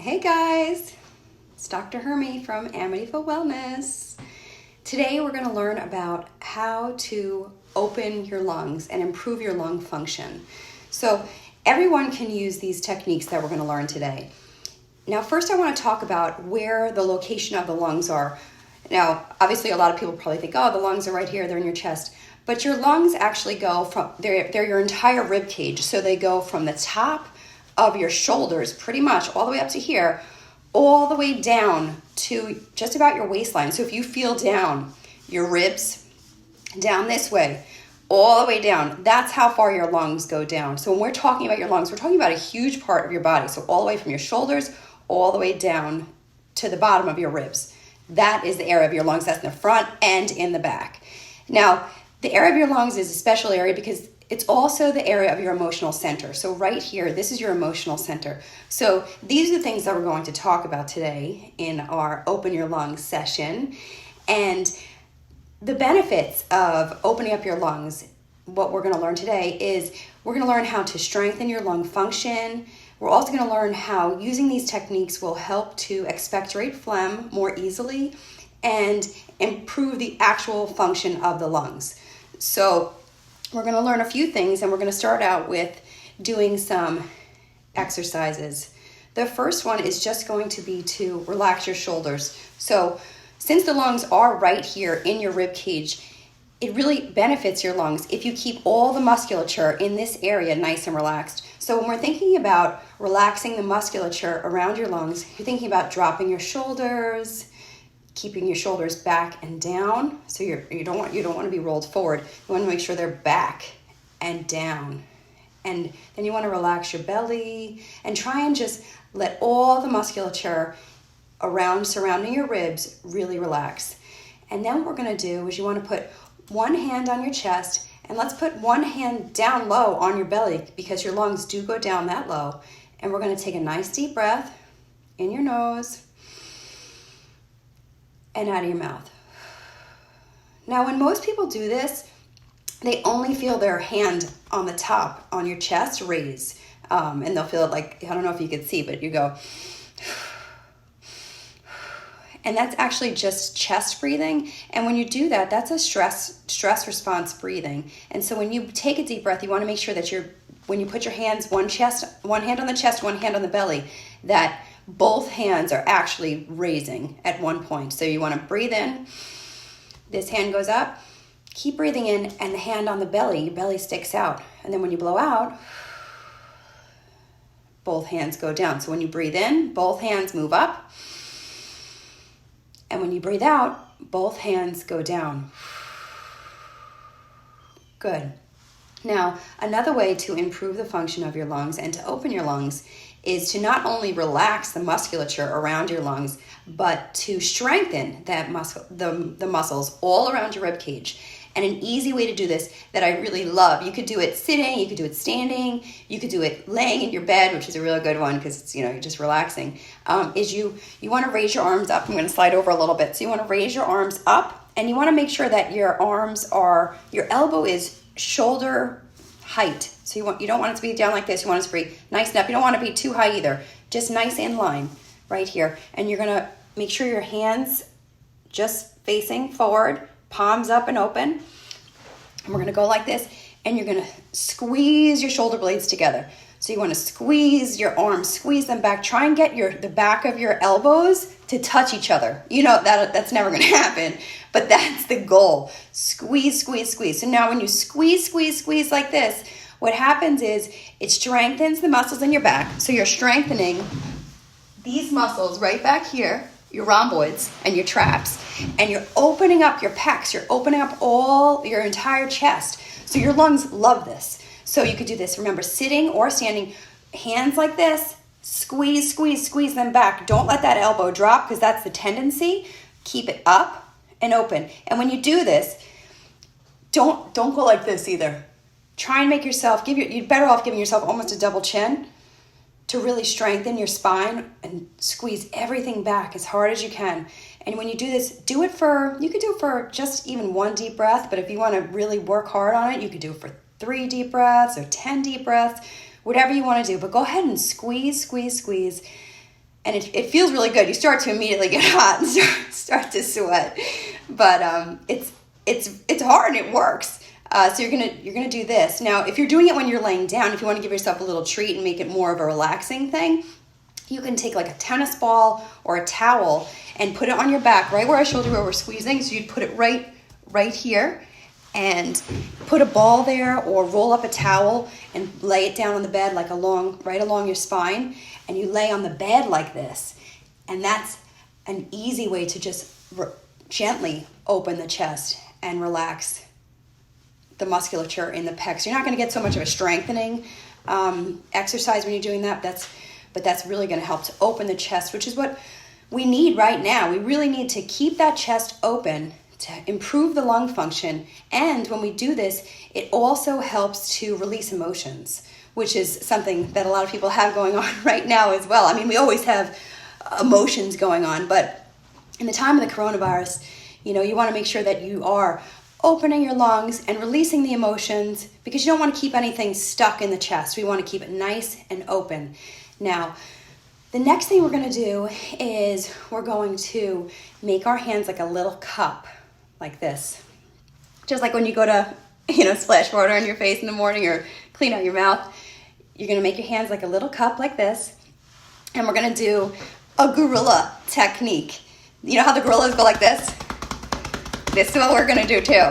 Hey guys, it's Dr. Hurme from Amityville Wellness. Today we're going to learn about how to open your lungs and improve your lung function. So everyone can use these techniques that we're going to learn today. Now first I want to talk about where the location of the lungs are. Now obviously a lot of people probably think, oh, the lungs are right here, they're in your chest. But your lungs actually go from, they're your entire rib cage. So they go from the top of your shoulders pretty much all the way up to here, all the way down to just about your waistline. So if you feel down your ribs, down this way, all the way down, that's how far your lungs go down. So when we're talking about your lungs, we're talking about a huge part of your body. So all the way from your shoulders, all the way down to the bottom of your ribs. That is the area of your lungs. That's in the front and in the back. Now, the area of your lungs is a special area because it's also the area of your emotional center. So right here, this is your emotional center. So these are the things that we're going to talk about today in our Open Your Lungs session. And the benefits of opening up your lungs, what we're going to learn today is we're going to learn how to strengthen your lung function. We're also going to learn how using these techniques will help to expectorate phlegm more easily and improve the actual function of the lungs. So we're going to learn a few things, and we're going to start out with doing some exercises. The first one is just going to be to relax your shoulders. So since the lungs are right here in your rib cage, it really benefits your lungs if you keep all the musculature in this area nice and relaxed. So when we're thinking about relaxing the musculature around your lungs, you're thinking about dropping your shoulders, keeping your shoulders back and down. So you don't want to be rolled forward. You want to make sure they're back and down. And then you want to relax your belly and try and just let all the musculature surrounding your ribs really relax. And then what we're going to do is you want to put one hand on your chest, and let's put one hand down low on your belly because your lungs do go down that low. And we're going to take a nice deep breath in your nose and out of your mouth. Now, when most people do this, they only feel their hand on the top, on your chest, raise. And they'll feel it like, I don't know if you can see, but you go. And that's actually just chest breathing. And when you do that, that's a stress response breathing. And so when you take a deep breath, you want to make sure that when you put your hands, one hand on the chest, one hand on the belly, that both hands are actually raising at one point. So you want to breathe in, this hand goes up, keep breathing in, and the hand on the belly, your belly sticks out. And then when you blow out, both hands go down. So when you breathe in, both hands move up. And when you breathe out, both hands go down. Good. Now, another way to improve the function of your lungs and to open your lungs is to not only relax the musculature around your lungs, but to strengthen that the muscles all around your rib cage. And an easy way to do this that I really love, you could do it sitting, you could do it standing, you could do it laying in your bed, which is a really good one because it's, you're just relaxing, is you want to raise your arms up. I'm going to slide over a little bit. So you want to raise your arms up, and you want to make sure that your elbow is shoulder height. So you don't want it to be down like this. You want it to be nice enough. You don't want to be too high either. Just nice in line right here. And you're going to make sure your hands just facing forward, palms up and open. And we're going to go like this. And you're going to squeeze your shoulder blades together. So you want to squeeze your arms, squeeze them back. Try and get the back of your elbows to touch each other. That's never going to happen, but that's the goal. Squeeze, squeeze, squeeze. So now when you squeeze like this, what happens is it strengthens the muscles in your back. So you're strengthening these muscles right back here, your rhomboids and your traps, and you're opening up your pecs. You're opening up your entire chest. So your lungs love this. So you could do this, remember, sitting or standing, hands like this, squeeze, squeeze, squeeze them back. Don't let that elbow drop because that's the tendency. Keep it up and open. And when you do this, don't go like this either. Try and make yourself, you're better off giving yourself almost a double chin to really strengthen your spine and squeeze everything back as hard as you can. And when you do this, you could do it for just even one deep breath, but if you want to really work hard on it, you could do it for 3 deep breaths or 10 deep breaths, whatever you want to do. But go ahead and squeeze, squeeze, squeeze. And it feels really good. You start to immediately get hot and start to sweat. But it's hard and it works. So you're gonna do this. Now, if you're doing it when you're laying down, if you want to give yourself a little treat and make it more of a relaxing thing, you can take like a tennis ball or a towel and put it on your back, right where I showed you where we're squeezing. So you'd put it right here and put a ball there, or roll up a towel and lay it down on the bed like right along your spine, and you lay on the bed like this. And that's an easy way to just gently open the chest and relax the musculature in the pecs. You're not going to get so much of a strengthening exercise when you're doing that, but that's really going to help to open the chest, which is what we need right now. We really need to keep that chest open to improve the lung function. And when we do this, it also helps to release emotions, which is something that a lot of people have going on right now as well. I mean, we always have emotions going on, but in the time of the coronavirus, you want to make sure that you are opening your lungs and releasing the emotions, because you don't want to keep anything stuck in the chest. We want to keep it nice and open. Now, the next thing we're going to do is we're going to make our hands like a little cup, like this. Just like when you go to, splash water on your face in the morning or clean out your mouth. You're going to make your hands like a little cup like this. And we're going to do a gorilla technique. You know how the gorillas go like this? This is what we're going to do too.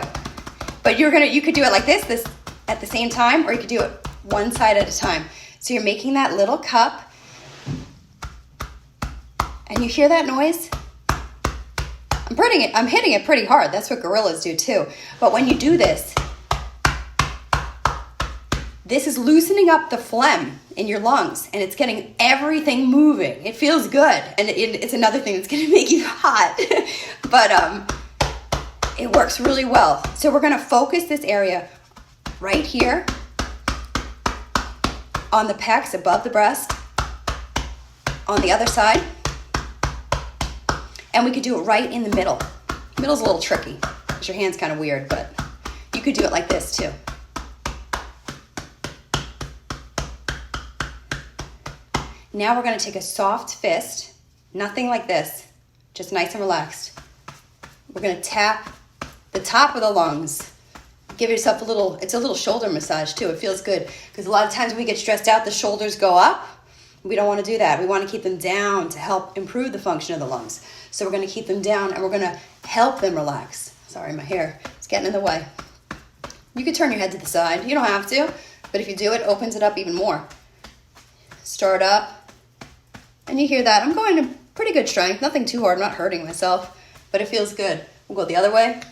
But you could do it like this at the same time, or you could do it one side at a time. So you're making that little cup. And you hear that noise? I'm hitting it pretty hard. That's what gorillas do too. But when you do this, this is loosening up the phlegm in your lungs, and it's getting everything moving. It feels good, and it's another thing that's going to make you hot. But it works really well. So we're going to focus this area right here on the pecs above the breast, on the other side. And we could do it right in the middle. Middle's a little tricky because your hand's kind of weird, but you could do it like this too. Now we're going to take a soft fist, nothing like this, just nice and relaxed. We're going to tap the top of the lungs. Give yourself it's a little shoulder massage too. It feels good because a lot of times when we get stressed out, the shoulders go up. We don't want to do that. We want to keep them down to help improve the function of the lungs. So we're going to keep them down and we're going to help them relax. Sorry, my hair is getting in the way. You could turn your head to the side. You don't have to, but if you do, it opens it up even more. Start up, and you hear that. I'm going to pretty good strength. Nothing too hard. I'm not hurting myself, but it feels good. We'll go the other way.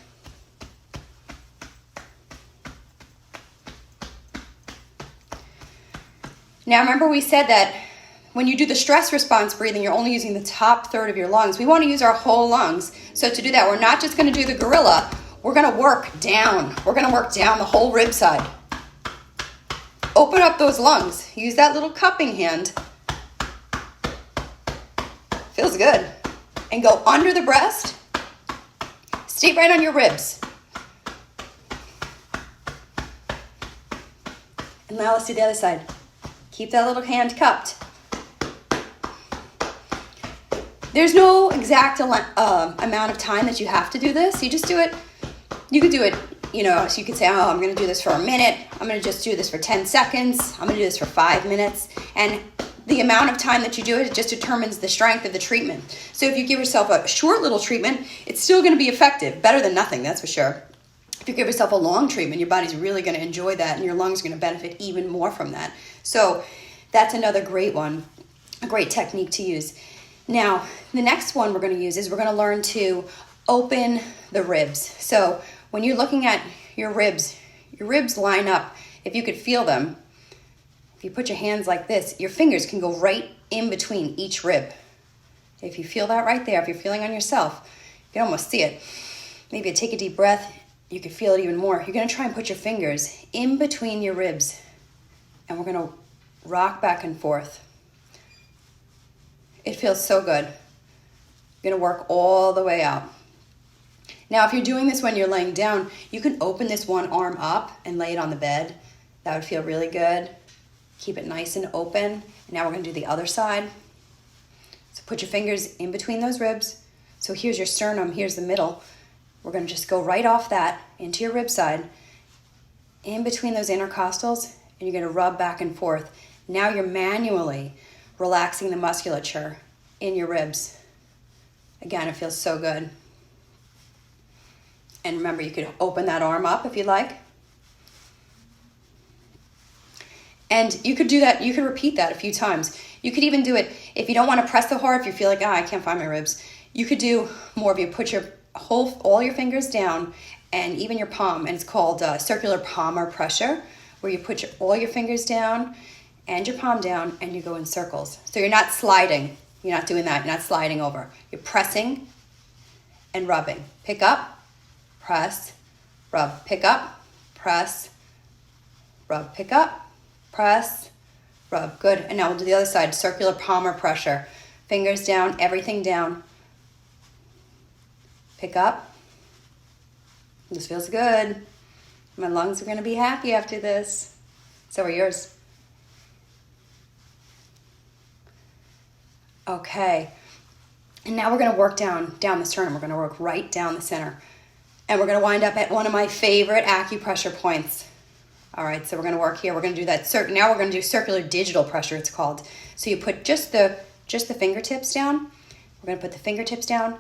Now remember we said that when you do the stress response breathing, you're only using the top third of your lungs. We want to use our whole lungs. So to do that, we're not just going to do the gorilla. We're going to work down. We're going to work down the whole rib side. Open up those lungs. Use that little cupping hand. Feels good. And go under the breast. Stay right on your ribs. And now let's do the other side. Keep that little hand cupped. There's no exact amount of time that you have to do this. You just do it. You could do it, so you could say, I'm going to do this for a minute. I'm going to just do this for 10 seconds. I'm going to do this for 5 minutes. And the amount of time that you do it just determines the strength of the treatment. So if you give yourself a short little treatment, it's still going to be effective. Better than nothing, that's for sure. If you give yourself a long treatment, your body's really going to enjoy that, and your lungs are going to benefit even more from that. So that's another great one, a great technique to use. Now, the next one we're going to use is we're going to learn to open the ribs. So when you're looking at your ribs line up. If you could feel them, if you put your hands like this, your fingers can go right in between each rib. If you feel that right there, if you're feeling on yourself, you can almost see it. Maybe take a deep breath, you can feel it even more. You're going to try and put your fingers in between your ribs, and we're going to rock back and forth. It feels so good. You're going to work all the way out. Now, if you're doing this when you're laying down, you can open this one arm up and lay it on the bed. That would feel really good. Keep it nice and open. And now we're going to do the other side. Put your fingers in between those ribs. So here's your sternum, here's the middle. We're going to just go right off that into your rib side, in between those intercostals, and you're going to rub back and forth. Now you're manually relaxing the musculature in your ribs. Again, it feels so good. And remember, you could open that arm up if you like. And you could do that, you could repeat that a few times. You could even do it, if you don't want to press so hard, if you feel like, I can't find my ribs, you could do more of you put your all your fingers down and even your palm, and it's called circular palmar pressure, where you put all your fingers down and your palm down and you go in circles. So you're not sliding, you're not doing that, you're not sliding over. You're pressing and rubbing. Pick up, press, rub, pick up, press, rub, pick up, press, rub. Good. And now we'll do the other side, circular palmar pressure. Fingers down, everything down. Pick up. This feels good. My lungs are going to be happy after this. So are yours. Okay. And now we're going to work down the sternum. We're going to work right down the center. And we're going to wind up at one of my favorite acupressure points. All right, so we're going to work here. We're going to do that. Now we're going to do circular digital pressure, it's called. So you put just the fingertips down. We're going to put the fingertips down.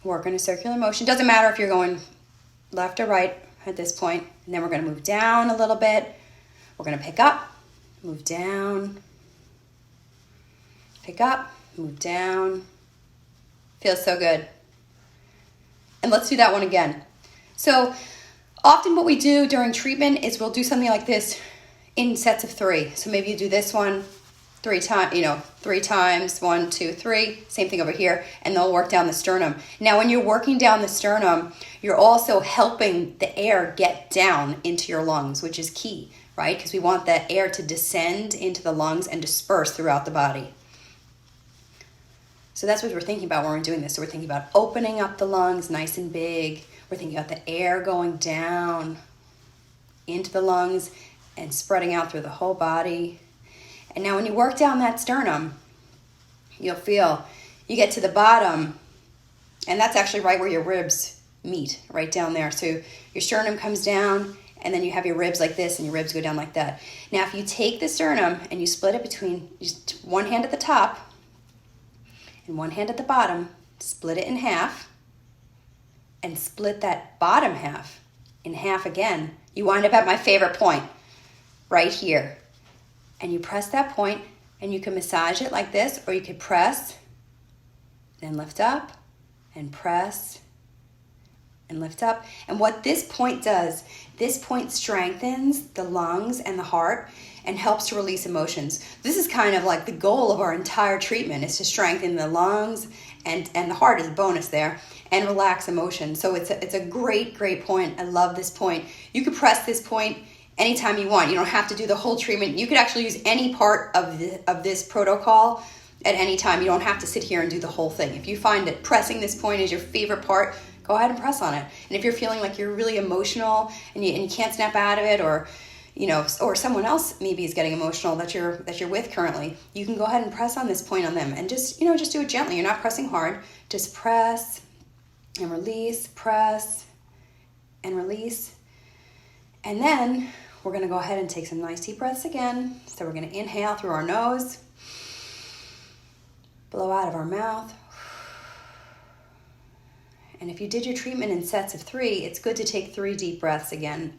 Work in a circular motion. Doesn't matter if you're going left or right at this point. And then we're going to move down a little bit. We're going to pick up, move down, pick up, move down. Feels so good. And let's do that one again. So often what we do during treatment is we'll do something like this in sets of 3. So maybe you do this one 3 times, 1, 2, 3, same thing over here, and they'll work down the sternum. Now when you're working down the sternum, you're also helping the air get down into your lungs, which is key, right? Because we want that air to descend into the lungs and disperse throughout the body. So that's what we're thinking about when we're doing this. So we're thinking about opening up the lungs nice and big. We're thinking about the air going down into the lungs and spreading out through the whole body. And now when you work down that sternum, you'll feel, you get to the bottom, and that's actually right where your ribs meet, right down there. So your sternum comes down, and then you have your ribs like this, and your ribs go down like that. Now if you take the sternum and you split it between just one hand at the top and one hand at the bottom, split it in half, and split that bottom half in half again, you wind up at my favorite point, right here. And you press that point, and you can massage it like this, or you could press, then lift up, and press, and lift up. And what this point does, this point strengthens the lungs and the heart and helps to release emotions. This is kind of like the goal of our entire treatment, is to strengthen the lungs, and the heart is a bonus there, and relax emotions. So it's a great point. I love this point. You could press this point anytime you want. You don't have to do the whole treatment. You could actually use any part of this protocol at any time. You don't have to sit here and do the whole thing. If you find that pressing this point is your favorite part, go ahead and press on it. And if you're feeling like you're really emotional and you can't snap out of it, or or someone else maybe is getting emotional that you're with currently, you can go ahead and press on this point on them, and just do it gently. You're not pressing hard. Just press and release, press and release. And then we're going to go ahead and take some nice deep breaths again. So we're going to inhale through our nose, blow out of our mouth. And if you did your treatment in sets of 3, it's good to take 3 deep breaths again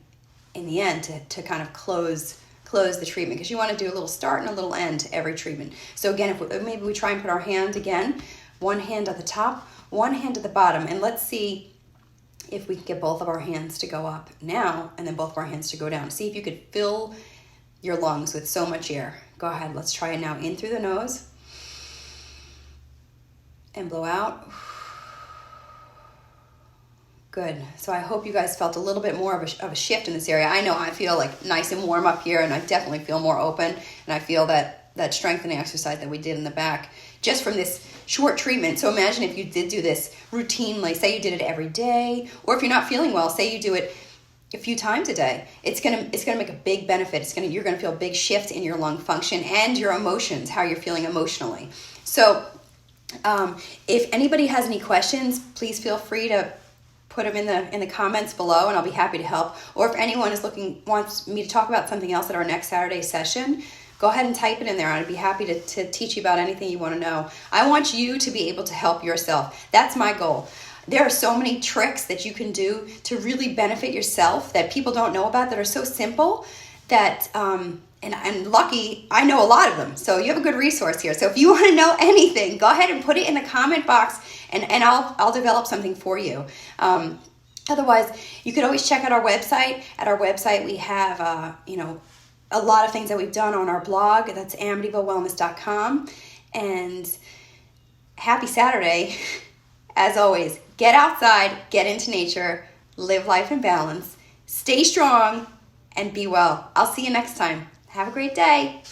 in the end to kind of close the treatment, because you want to do a little start and a little end to every treatment. So again, maybe we try and put our hand again, one hand at the top, one hand at the bottom, and let's see if we can get both of our hands to go up now, and then both of our hands to go down. See if you could fill your lungs with so much air. Go ahead, let's try it now. In through the nose, and blow out. Good. So I hope you guys felt a little bit more of a shift in this area. I know I feel like nice and warm up here, and I definitely feel more open, and I feel that strengthening exercise that we did in the back just from this short treatment. So imagine if you did do this routinely. Say you did it every day, or if you're not feeling well, say you do it a few times a day, it's gonna make a big benefit. You're gonna feel a big shift in your lung function and your emotions, how you're feeling emotionally. So if anybody has any questions, please feel free to put them in the comments below, and I'll be happy to help. Or if anyone wants me to talk about something else at our next Saturday session, go ahead and type it in there. I'd be happy to teach you about anything you want to know. I want you to be able to help yourself. That's my goal. There are so many tricks that you can do to really benefit yourself that people don't know about, that are so simple that, and I'm lucky, I know a lot of them. So you have a good resource here. So if you want to know anything, go ahead and put it in the comment box, and I'll develop something for you. Otherwise, you could always check out our website. At our website, we have, a lot of things that we've done on our blog. That's amityvillewellness.com. And happy Saturday. As always, get outside, get into nature, live life in balance, stay strong, and be well. I'll see you next time. Have a great day.